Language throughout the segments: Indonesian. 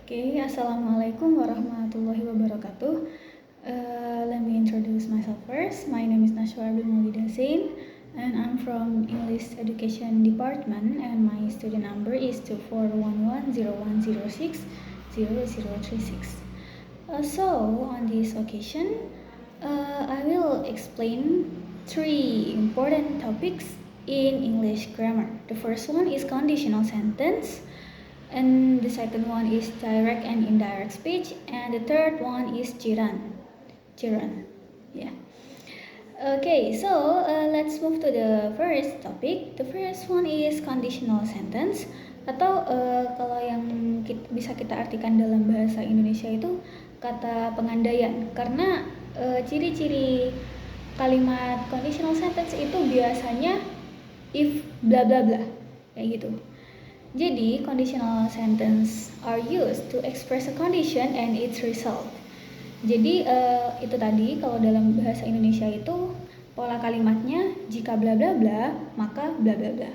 Okay, Assalamualaikum warahmatullahi wabarakatuh. Let me introduce myself first. My name is Nashwa Abdul Zain, and I'm from English Education Department, and my student number is 241101060036. So, on this occasion, I will explain three important topics in English grammar. The first one is conditional sentence, and the second one is direct and indirect speech, and the third one is Jiran. Yeah. Okay, so let's move to the first topic. The first one is conditional sentence, atau kalau yang bisa kita artikan dalam bahasa Indonesia itu kata pengandaian. Karena ciri-ciri kalimat conditional sentence itu biasanya if bla bla bla kayak gitu. Jadi, conditional sentence are used to express a condition and its result. Jadi, itu tadi kalau dalam bahasa Indonesia itu pola kalimatnya jika bla bla bla, maka bla bla bla.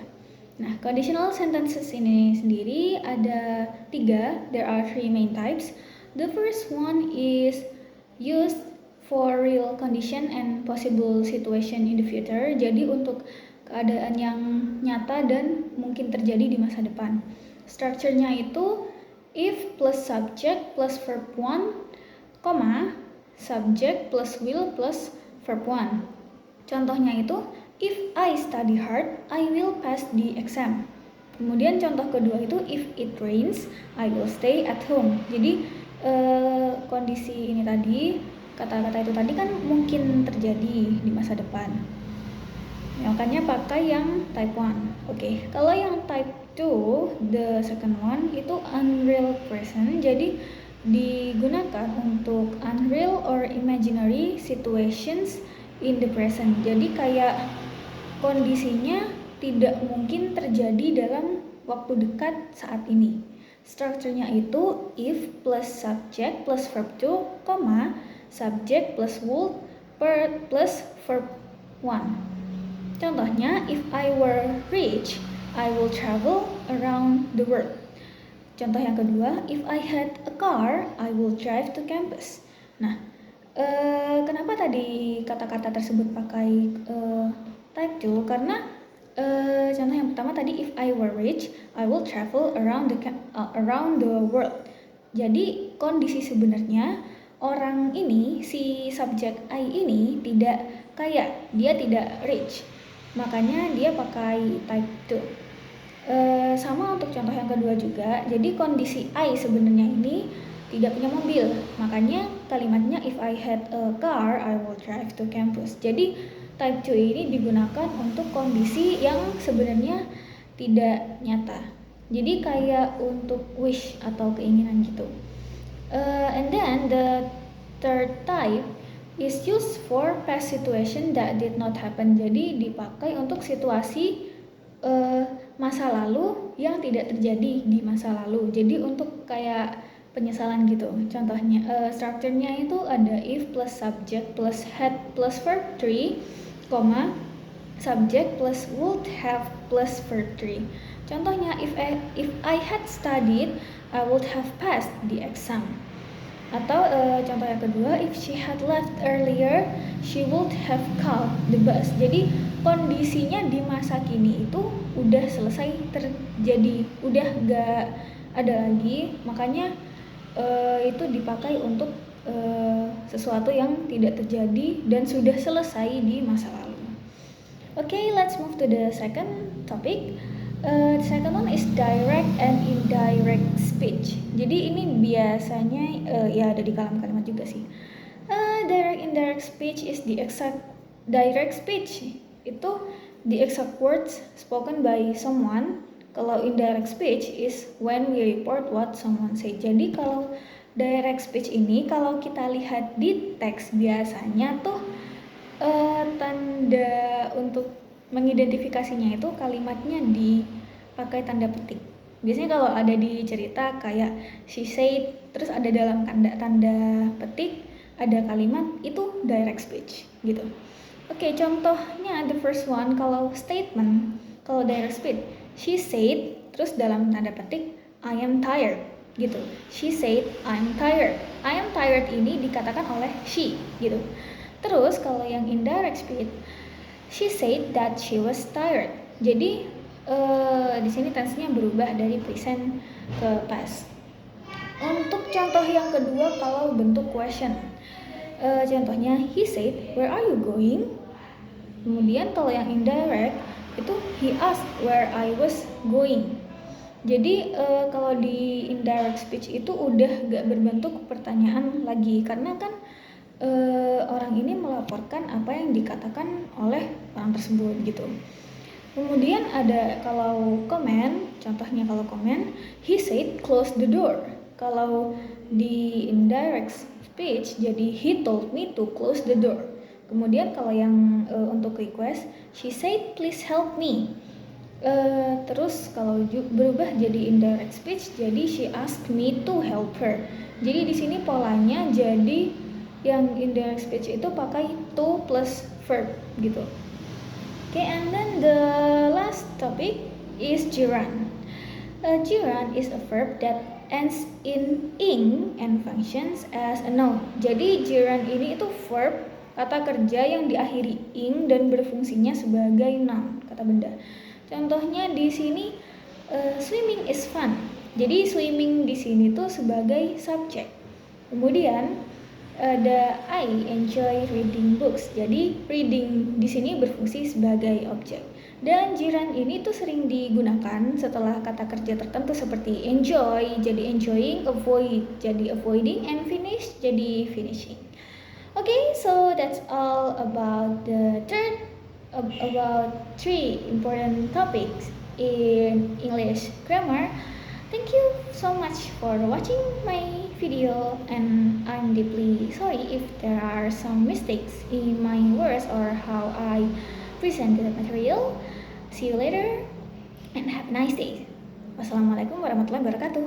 Nah, conditional sentences ini sendiri ada 3. There are 3 main types. The first one is used for real condition and possible situation in the future. Jadi untuk keadaan yang nyata dan mungkin terjadi di masa depan. Structure-nya itu if plus subject plus verb 1, subject plus will plus verb 1. Contohnya itu if I study hard, I will pass the exam. Kemudian contoh kedua itu if it rains, I will stay at home. Jadi kondisi ini tadi, kata-kata itu tadi kan mungkin terjadi di masa depan. Makanya pakai yang type 1. Oke, kalau yang type 2, the second one itu unreal present. Jadi digunakan untuk unreal or imaginary situations in the present. Jadi kayak kondisinya tidak mungkin terjadi dalam waktu dekat saat ini. Strukturnya itu if plus subject plus verb 2, subject plus would plus verb 1. Contohnya, if I were rich, I will travel around the world. Contoh yang kedua, if I had a car, I will drive to campus. Nah, kenapa tadi kata-kata tersebut pakai type 2? Karena contoh yang pertama tadi, if I were rich, I will travel around the world. Jadi kondisi sebenarnya orang ini, si subjek I ini tidak kaya, dia tidak rich. Makanya dia pakai type 2. Sama untuk contoh yang kedua juga. Jadi kondisi I sebenarnya ini tidak punya mobil. Makanya kalimatnya if I had a car, I will drive to campus. Jadi type 2 ini digunakan untuk kondisi yang sebenarnya tidak nyata. Jadi kayak untuk wish atau keinginan gitu. And then the third type is used for past situation that did not happen. Jadi dipakai untuk situasi masa lalu yang tidak terjadi di masa lalu. Jadi untuk kayak penyesalan gitu. Contohnya strukturnya itu ada if plus subject plus had plus verb 3, subject plus would have plus verb 3. Contohnya if I had studied, I would have passed the exam. Atau contoh yang kedua, if she had left earlier, she would have caught the bus. Jadi kondisinya di masa kini itu udah selesai terjadi, udah gak ada lagi. Makanya itu dipakai untuk sesuatu yang tidak terjadi dan sudah selesai di masa lalu. Okay, let's move to the second topic. The second one is direct and indirect speech. Jadi ini biasanya ya ada di kalimat juga sih. Direct indirect speech is the exact direct speech. Itu the exact words spoken by someone. Kalau indirect speech is when we report what someone say. Jadi kalau direct speech ini kalau kita lihat di teks biasanya tuh tanda untuk mengidentifikasinya itu kalimatnya dipakai tanda petik. Biasanya kalau ada di cerita kayak she said, terus ada dalam tanda petik ada kalimat, itu direct speech gitu. Oke, contohnya the first one kalau statement, kalau direct speech, she said, terus dalam tanda petik I am tired gitu. She said I'm tired. I am tired ini dikatakan oleh she gitu. Terus kalau yang indirect speech, she said that she was tired. Jadi di sini tense-nya berubah dari present ke past. Untuk contoh yang kedua kalau bentuk question, contohnya he said where are you going. Kemudian kalau yang indirect itu he asked where I was going. Jadi kalau di indirect speech itu udah gak berbentuk pertanyaan lagi, karena kan orang ini melaporkan apa yang dikatakan oleh orang tersebut gitu. Kemudian ada kalau comment, contohnya kalau comment, he said close the door. Kalau di indirect speech jadi he told me to close the door. Kemudian kalau yang untuk request, she said please help me. Terus kalau berubah jadi indirect speech, jadi she asked me to help her. Jadi di sini polanya jadi yang indirect speech itu pakai to plus verb gitu. Okay, and then the last topic is gerund. Gerund is a verb that ends in ing and functions as a noun. Jadi gerund ini itu verb kata kerja yang diakhiri ing dan berfungsinya sebagai noun, kata benda. Contohnya di sini swimming is fun. Jadi swimming di sini tuh sebagai subjek. Kemudian ada I enjoy reading books. Jadi reading di sini berfungsi sebagai objek. Dan gerund ini tuh sering digunakan setelah kata kerja tertentu seperti enjoy jadi enjoying, avoid jadi avoiding, and finish jadi finishing. Okay, so that's all about the about 3 important topics in English grammar. Thank you so much for watching my video, and I'm deeply sorry if there are some mistakes in my words or how I presented the material. See you later and have a nice day. Wassalamualaikum warahmatullahi wabarakatuh.